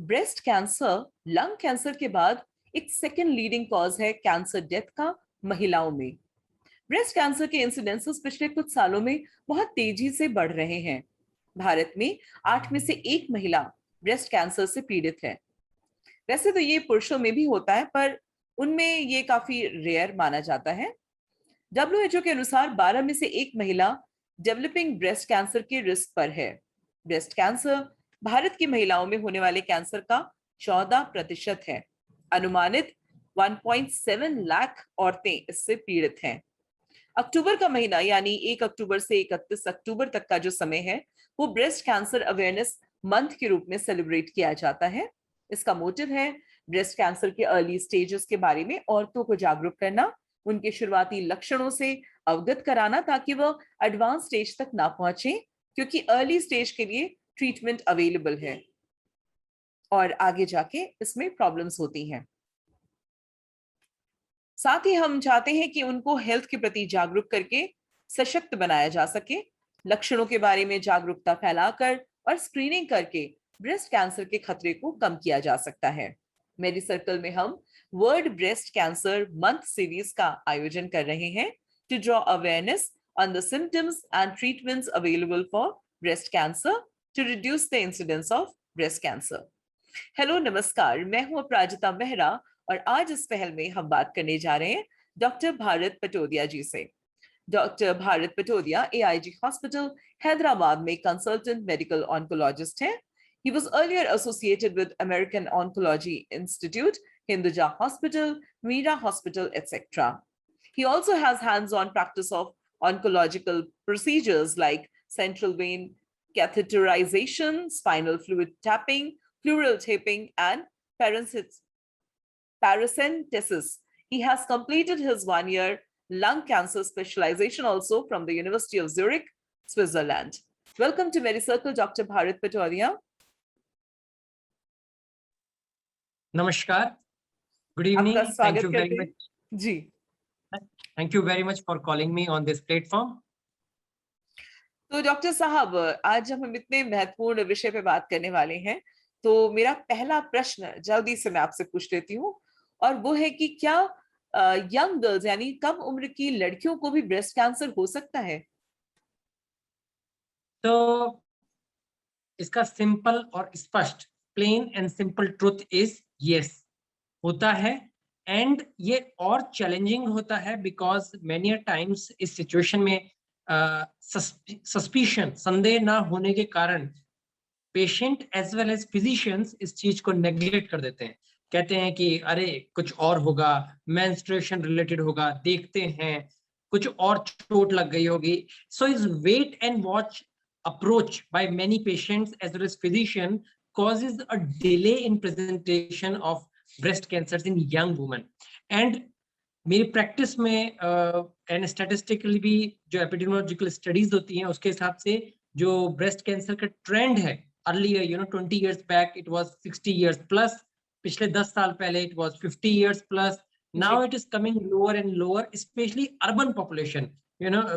Breast cancer lung cancer के बाद एक सेकेंड लीडिंग कॉज है कैंसर डेथ का महिलाओं में। ब्रेस्ट कैंसर के इंसिडेंसेस पिछले कुछ सालों में बहुत तेजी से बढ़ रहे हैं। भारत में 8 में से 1 महिला ब्रेस्ट कैंसर से पीड़ित है। वैसे तो ये पुरुषों में भी होता है, पर उनमें ये काफी रेयर माना जाता है। डब्ल्यूएचओ के अनुसार 12 में से 1 महिला डेवलपिंग ब्रेस्ट कैंसर के रिस्क पर है। ब्रेस्ट कैंसर भारत की महिलाओं में होने वाले कैंसर का 14% है। अनुमानित 1.7 लाख औरतें इससे पीड़ित हैं। अक्टूबर का महीना यानी 1 अक्टूबर से 31 अक्टूबर तक का जो समय है, वो ब्रेस्ट कैंसर अवेयरनेस मंथ के रूप में सेलिब्रेट किया जाता है। इसका मोटिव है ब्रेस्ट कैंसर के अर्ली स्टेजेस के बारे में औरतों को जागरूक करना, उनके शुरुआती लक्षणों से अवगत कराना ताकि वह एडवांस स्टेज तक ना पहुंचे, क्योंकि अर्ली स्टेज के लिए ट्रीटमेंट अवेलेबल है और आगे जाके इसमें प्रॉब्लम्स होती हैं। साथ ही हम चाहते हैं कि उनको हेल्थ के प्रति जागरूक करके सशक्त बनाया जा सके। लक्षणों के बारे में जागरूकता फैलाकर और स्क्रीनिंग करके ब्रेस्ट कैंसर के खतरे को कम किया जा सकता है। मेरी सर्कल में हम world breast cancer month series का आयोजन कर रहे हैं to draw awareness on the symptoms and treatments available for breast cancer to reduce the incidence of breast cancer. Hello, नमस्कार, मैं हूं अपराजिता मेहरा और आज इस पहल में हम बात करने जा रहे हैं डॉक्टर भारत पटोदिया जी से। Doctor Bharat Patodia AIG hospital Hyderabad में कंसल्टेंट मेडिकल ऑन्कोलॉजिस्ट हैं। He was earlier associated with American Oncology Institute, Hinduja Hospital, Mira Hospital, etc. He also has hands-on practice of oncological procedures like central vein catheterization, spinal fluid tapping, pleural taping, and paracentesis. He has completed his 1-year lung cancer specialization also from the University of Zurich, Switzerland. Welcome to MediCircle, Dr. Bharat Patodia. नमस्कार, good आपका evening, thank स्वागत you करते very हैं much जी। Thank you very much for calling me on this platform. तो doctor साहब, आज हम इतने महत्वपूर्ण विषय पे बात करने वाले हैं, तो मेरा पहला प्रश्न जल्दी से मैं आपसे पूछ लेती हूँ, और वो है कि क्या यंग गर्ल्स यानी कम उम्र की लड़कियों को भी ब्रेस्ट कैंसर हो सकता है? तो इसका सिंपल और स्पष्ट plain and simple truth is yes, होता है। एंड ये और चैलेंजिंग होता है बिकॉज मेनी टाइम्स इस सिचुएशन में सस्पिशन, संदेह ना होने के कारण patient as well as physicians इस चीज को नेग्लेक्ट कर देते हैं। कहते हैं कि अरे कुछ और होगा, मेंस्ट्रुएशन रिलेटेड होगा, देखते हैं कुछ और चोट लग गई होगी। So is wait and watch approach by many patients as well as physician causes a delay in presentation of breast cancers in young women. And मेरी प्रैक्टिस में एंड स्टैटिस्टिकली भी जो एपिडेमियोलॉजिकल स्टडीज होती हैं उसके हिसाब से जो ब्रेस्ट कैंसर का ट्रेंड है, earlier 20 years back it was 60 years plus, पिछले 10 साल पहले it was 50 years plus, now it is coming lower and lower, especially urban population,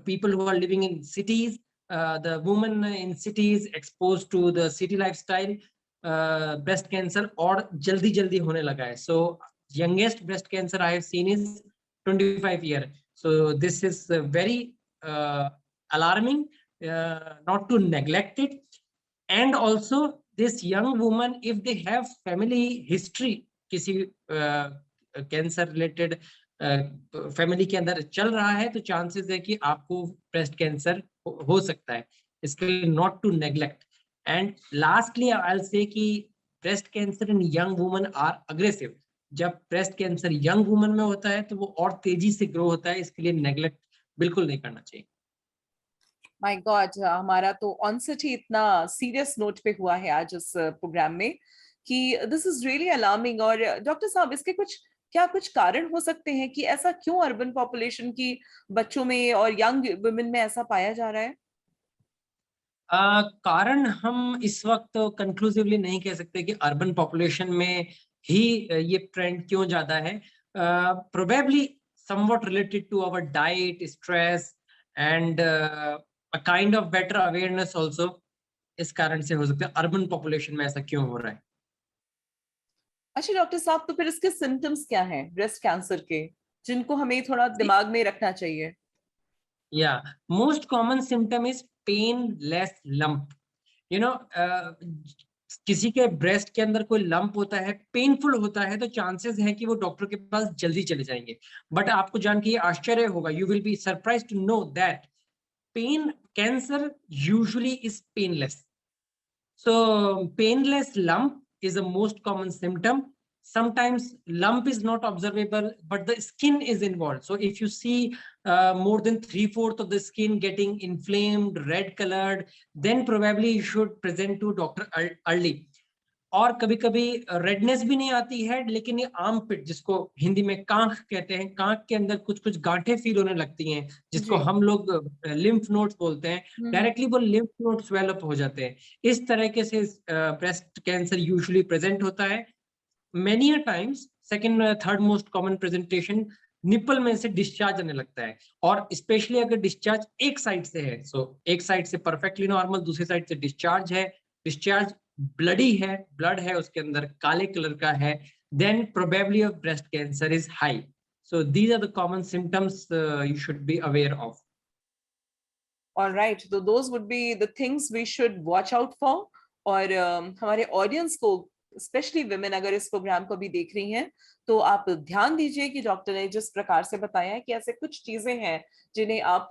people who are living in cities, the women in cities exposed to the city lifestyle, breast cancer और जल्दी जल्दी होने लगा है. So youngest breast cancer I have seen is 25 year. So this is very alarming, not to neglect it. And also this young woman, if they have family history किसी cancer related family के अंदर चल रहा है, तो chances है कि आपको ब्रेस्ट कैंसर हो सकता है. इसके लिए not to neglect. And lastly I will say कि breast cancer in young woman are aggressive. जब ब्रेस्ट कैंसर यंग वुमन में होता है तो वो और तेजी से ग्रो होता है, इसके लिए नेग्लेक्ट बिल्कुल नहीं करना चाहिए. माय गॉड, हमारा तो ऑनसेट ही इतना सीरियस नोट पे हुआ है आज इस प्रोग्राम में कि दिस इज रियली अलार्मिंग. और डॉक्टर साहब, इसके कुछ कारण हो सकते हैं कि ऐसा क्यों अर्बन पॉपुलेशन की बच्चों में और यंग वुमेन में ऐसा पाया जा रहा है? कारण हम इस वक्त कंक्लूसिवली नहीं कह सकते कि अर्बन पॉपुलेशन में ही ये ट्रेंड क्यों ज्यादा है. Probably something related to our diet, stress and a kind of better awareness also. इस कारण से हो सकता है अर्बन पॉपुलेशन में ऐसा क्यों हो रहा है. अच्छा डॉक्टर साहब, तो फिर इसके सिम्टम्स क्या हैं ब्रेस्ट कैंसर के, जिनको हमें थोड़ा दिमाग में रखना चाहिए? Yeah, most common symptom is painless lump. You know, किसी के ब्रेस्ट के अंदर कोई लंप होता है, पेनफुल होता है, तो चांसेस है कि वो डॉक्टर के पास जल्दी चले जाएंगे। बट आपको जान के ये आश्चर्य होगा, you will be surprise to know that pain cancer usually is painless. So painless lump is the most common symptom. Sometimes lump is not observable, but the skin is involved. So if you see more than 3/4 of the skin getting inflamed, red colored, then probably you should present to doctor early. और कभी कभी redness भी नहीं आती है, लेकिन ये arm पिट, जिसको हिंदी में कांख कहते हैं, कांख के अंदर कुछ कुछ गांठें फील होने लगती हैं, जिसको जी। हम लोग लिम्फ नोड्स बोलते हैं, हम्म। डायरेक्टली वो लिम्फ नोड स्वेल अप हो जाते हैं। इस तरीके से ब्रेस्ट कैंसर यूजुअली प्रेजेंट होता है। Many a times second third most common presentation, nipple में से डिस्चार्ज आने लगता है, और स्पेशली अगर डिस्चार्ज एक साइड से है, सो एक साइड से परफेक्टली नॉर्मल, दूसरी साइड से डिस्चार्ज है, डिस्चार्ज ब्लडी है, ब्लड है उसके अंदर, काले कलर का है, then probability of breast cancer is high. So these are the common symptoms you should be aware of. Alright, तो those would be the things we should watch out for. और हमारे audience को, specially women, अगर इस programme को भी देख रही हैं, तो आप ध्यान दीजिए कि डॉक्टर ने जिस प्रकार से बताया है कि ऐसे कुछ चीजें हैं जिन्हें आप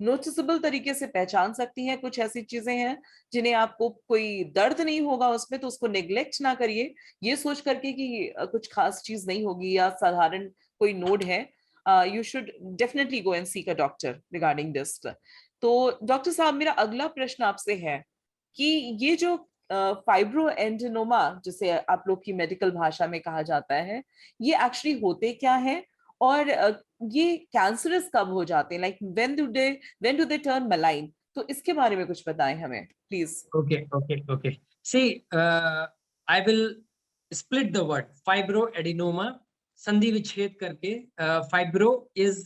नोटिसेबल तरीके से पहचान सकती हैं, कुछ ऐसी चीजें हैं जिन्हें आपको कोई दर्द नहीं होगा उसमें, तो उसको नेग्लेक्ट ना करिए ये सोच करके कि कुछ खास चीज नहीं होगी या साधारण कोई नोड है। You should definitely go and seek a doctor regarding this. तो डॉक्टर साहब, मेरा अगला प्रश्न आपसे है कि ये जो फाइब्रोएडेनोमा, जिसे आप लोग की मेडिकल भाषा में कहा जाता है, ये एक्चुअली होते क्या है, और ये कैंसरस कब हो जाते हैं, like when do they turn malign? तो इसके बारे में कुछ बताएं हमें please. Okay. See, I will split the word fibroadenoma, संधि विच्छेद करके। Fibro is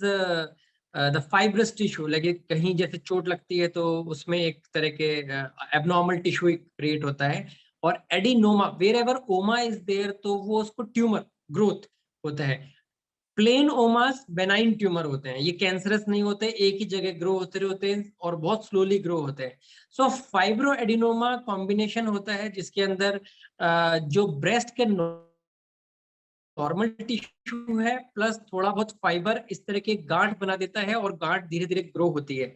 the fibrous tissue, लगे कहीं जैसे चोट लगती है तो उसमें एक तरह के एबनॉर्मल टिश्यू क्रिएट होता है। और एडिनोमा, वेर एवर ओमा इज देयर, तो वो उसको ट्यूमर ग्रोथ होता है। प्लेन ओमास बेनाइन ट्यूमर होते हैं, ये कैंसरस नहीं होते, एक ही जगह ग्रो होते हैं और बहुत स्लोली ग्रो होते हैं। सो फाइब्रो एडिनोमा कॉम्बिनेशन होता है जिसके अंदर जो ब्रेस्ट के नॉर्मल टिश्यू है प्लस थोड़ा बहुत फाइबर इस तरह के गांठ बना देता है, और गांठ धीरे धीरे ग्रो होती है।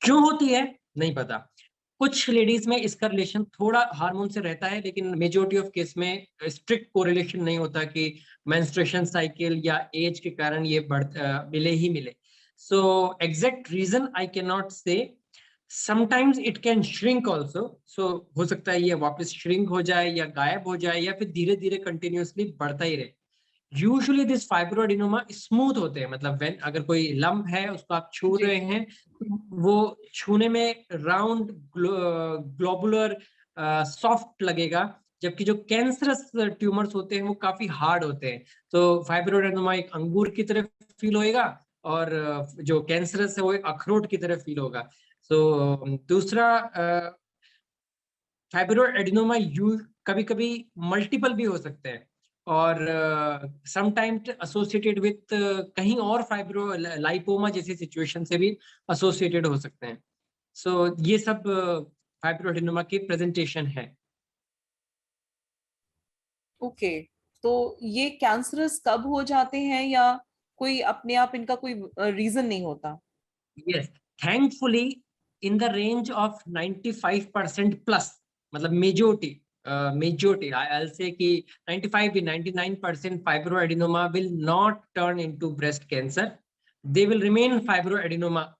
क्यों होती है नहीं पता। कुछ लेडीज में इसका रिलेशन थोड़ा हार्मोन से रहता है, लेकिन मेजोरिटी ऑफ केस में स्ट्रिक्ट कोरिलेशन नहीं होता कि मेंस्ट्रुएशन साइकिल या एज के कारण ये मिले ही मिले। So exact reason I can not say. Sometimes it can shrink also, so हो सकता है ये वापस श्रिंक हो जाए या गायब हो जाए या फिर धीरे धीरे कंटिन्यूअसली बढ़ता ही रहे। यूजुअली दिस फाइब्रोएडेनोमा स्मूथ होते हैं, मतलब व्हेन अगर कोई लंप है उसको आप छू जी। रहे हैं तो वो छूने में राउंड ग्लोबुलर सॉफ्ट लगेगा, जबकि जो कैंसरस ट्यूमर्स होते हैं वो काफी हार्ड होते हैं। तो फाइब्रोएडेनोमा एक अंगूर की तरह फील होएगा, और जो कैंसरस है वो एक अखरोट की तरह फील होगा। सो दूसरा, फाइब्रोएडेनोमा यू कभी कभी मल्टीपल भी हो सकते हैं, और समटाइम्स एसोसिएटेड विथ कहीं और फाइब्रो लाइपोमा जैसी सिचुएशन से भी एसोसिएटेड हो सकते हैं। सो ये सब फाइब्रोएडेनोमा की प्रेजेंटेशन है। ओके, तो ये कैंसरस कब हो जाते हैं, या कोई अपने आप इनका कोई रीजन नहीं होता? Yes, thankfully in the range of 95% plus, मतलब मेजोरिटी I'll say कि 95 to 99% fibroadenoma will not turn into breast cancer. They will remain fibroadenoma.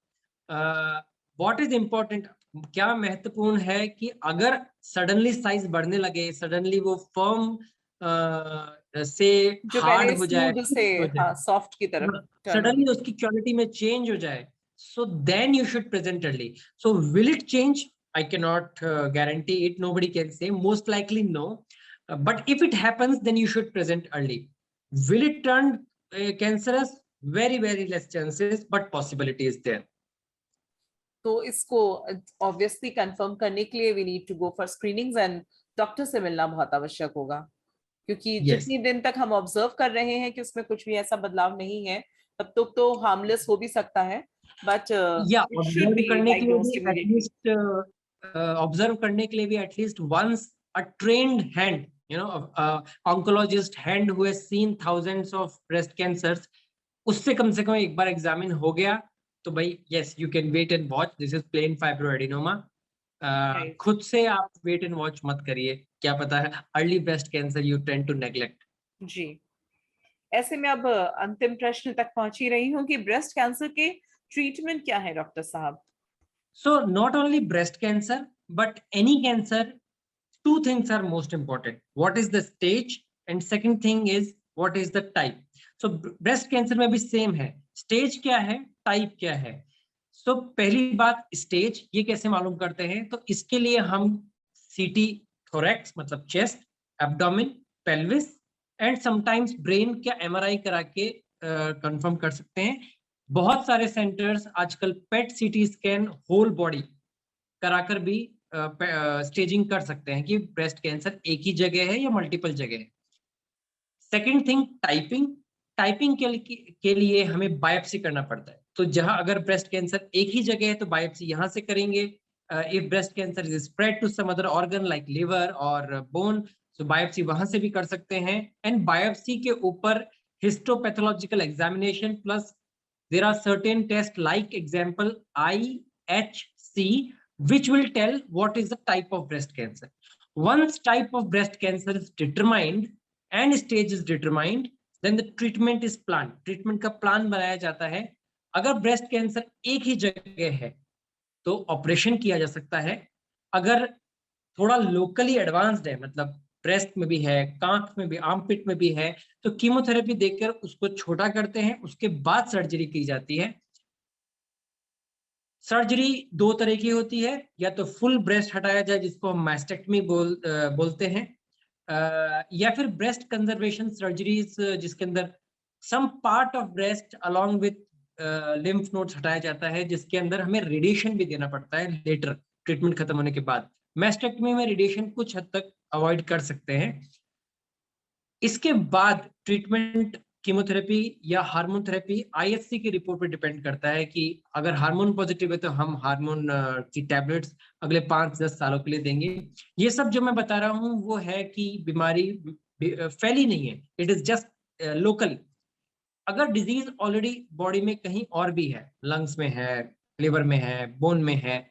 What is important, क्या महत्वपूर्ण है कि अगर सडनली साइज बढ़ने लगे, सडनली वो फर्म से जो हार्ड पहले हो जाए, स्मूथ से, हो जाए, हाँ, सॉफ्ट की तरफ टर्न सडनली होने उसकी क्वालिटी में चेंज हो जाए, so then you should present early. So will it change? I cannot guarantee it, nobody can say, most likely no. But if it happens, then you should present early. Will it turn cancerous? Very less chances, but possibility is there. तो इसको obviously confirm करने के लिए we need to go for screenings, and doctor से मिलना बहुत आवश्यक होगा, क्योंकि Yes. जितनी दिन तक हम ऑब्जर्व कर रहे हैं कि उसमें कुछ भी ऐसा बदलाव नहीं है, तब तक तो हार्मलेस हो भी सकता है, बट या इट शुड ऑब्जर्व बी करने के लिए भी डायग्नोज्ड इमीडिएटली। एटलीस्ट ऑब्जर्व करने के लिए भी at least once a trained hand, you know, oncologist hand who has seen thousands of breast cancers, उससे कम से कम एक बार एग्जामिन हो गया तो भाई yes you can wait and watch, this is plain fibroadenoma. Right खुद से आप वेट एंड वॉच मत करिए, क्या पता है early breast cancer you tend to neglect. जी। ऐसे में अब अंतिम प्रश्न तक पहुंच ही रही हूँ कि ब्रेस्ट कैंसर के ट्रीटमेंट क्या है डॉक्टर साहब? So not only breast cancer, but any cancer, two things are most important. What is the stage? And second thing is what is the type? So breast cancer में भी same है, stage क्या है, type क्या है। So पहली बात stage, ये कैसे मालूम करते हैं? तो इसके लिए हम CT thorax मतलब chest, abdomen, pelvis and sometimes brain क्या MRI करा के confirm कर सकते हैं। बहुत सारे सेंटर्स आजकल पेट सीटी स्कैन होल बॉडी कराकर भी स्टेजिंग कर सकते हैं कि ब्रेस्ट कैंसर एक ही जगह है या मल्टीपल जगह है। सेकंड थिंग टाइपिंग, टाइपिंग के लिए हमें बायोप्सी करना पड़ता है। तो जहां अगर ब्रेस्ट कैंसर एक ही जगह है तो बायोप्सी यहां से करेंगे। If breast cancer is spread to some other organ like liver और बोन, तो बायोप्सी वहां से भी कर सकते हैं। एंड बायोप्सी के ऊपर histopathological examination plus there are certain tests like example IHC which will tell what is the type of breast cancer. Once type of breast cancer is determined and stage is determined, then the treatment is planned. treatment का plan बनाया जाता है। अगर breast cancer एक ही जगह है तो operation किया जा सकता है। अगर थोड़ा लोकली एडवांस्ड है, मतलब ब्रेस्ट में भी है, कांख में भी, आर्मपिट में भी है, तो कीमोथेरेपी देकर उसको छोटा करते हैं, उसके बाद सर्जरी की जाती है। सर्जरी दो तरह की होती है, या तो फुल ब्रेस्ट हटाया जाए जिसको हम मैस्टेक्टमी बोलते हैं, या फिर ब्रेस्ट कंजर्वेशन सर्जरीज जिसके अंदर some part of breast along with lymph nodes हटाया जाता है, जिसके अंदर हमें रेडिएशन भी देना पड़ता है लेटर ट्रीटमेंट खत्म होने के बाद। मैस्टेक्टमी में रेडिएशन कुछ हद तक अवॉइड कर सकते हैं। इसके बाद ट्रीटमेंट कीमोथेरेपी या हार्मोन थेरेपी आईएचसी की रिपोर्ट पर डिपेंड करता है कि अगर हार्मोन पॉजिटिव है तो हम हार्मोन की टैबलेट्स अगले 5-10 सालों के लिए देंगे। ये सब जो मैं बता रहा हूँ वो है कि बीमारी फैली नहीं है, इट इज जस्ट लोकल। अगर डिजीज ऑलरेडी बॉडी में कहीं और भी है, लंग्स में है, लिवर में है, बोन में है,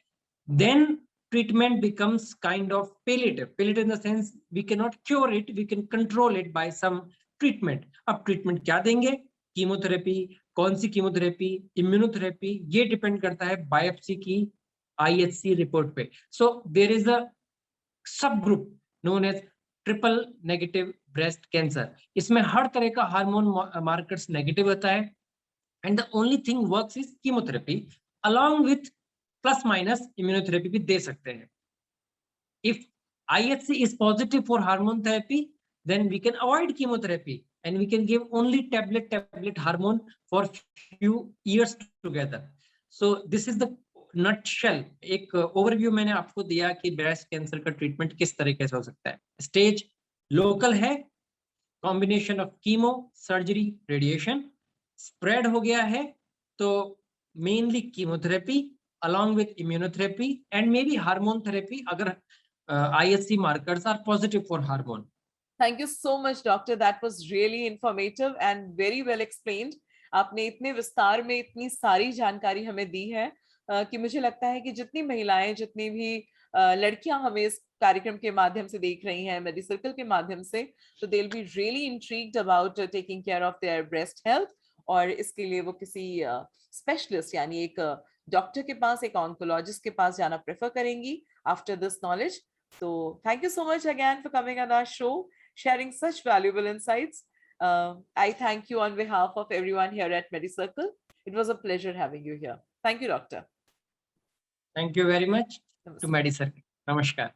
then treatment becomes kind of palliative. Palliative in the sense we cannot cure it, we can control it by some treatment. अब treatment क्या देंगे? कीमोथेरेपी, कौन सी कीमोथेरेपी, इम्यूनोथेरेपी, ये डिपेंड करता है बायोप्सी की IHC रिपोर्ट पे। So there is a subgroup known as triple negative breast cancer. इसमें हर तरह का हार्मोन मार्कर्स नेगेटिव होता है and the only thing works is chemotherapy along with plus minus immunotherapy भी दे सकते हैं। If IHC is positive for hormone therapy, then we can avoid chemotherapy and we can give only tablet hormone for few years together. So this is the nutshell, एक overview मैंने आपको दिया कि breast cancer का treatment किस तरीके से हो सकता है। स्टेज लोकल है, combination of chemo, surgery, radiation. Spread हो गया है तो mainly chemotherapy along with immunotherapy and maybe hormone therapy agar IHC markers are positive for hormone. Thank you so much, doctor. That was really informative and very well explained. आपने इतने विस्तार में इतनी सारी जानकारी हमें दी है कि मुझे लगता है कि जितनी महिलाएं, जितनी भी लड़कियां हमें इस कार्यक्रम के माध्यम से देख रही हैं, मेडी सर्कल के माध्यम से, तो they will be really intrigued about taking care of their breast health, और इसके लिए वो किसी स्पेशलिस्ट यानी एक डॉक्टर के पास, एक ऑन्कोलॉजिस्ट के पास जाना प्रेफर करेंगी after this knowledge. So thank you so much again for coming on our show, sharing such valuable insights. I thank you on behalf of everyone here at MediCircle. It was a pleasure having you here. Thank you, doctor. Thank you very much. Namaste. To MediCircle. Namaskar.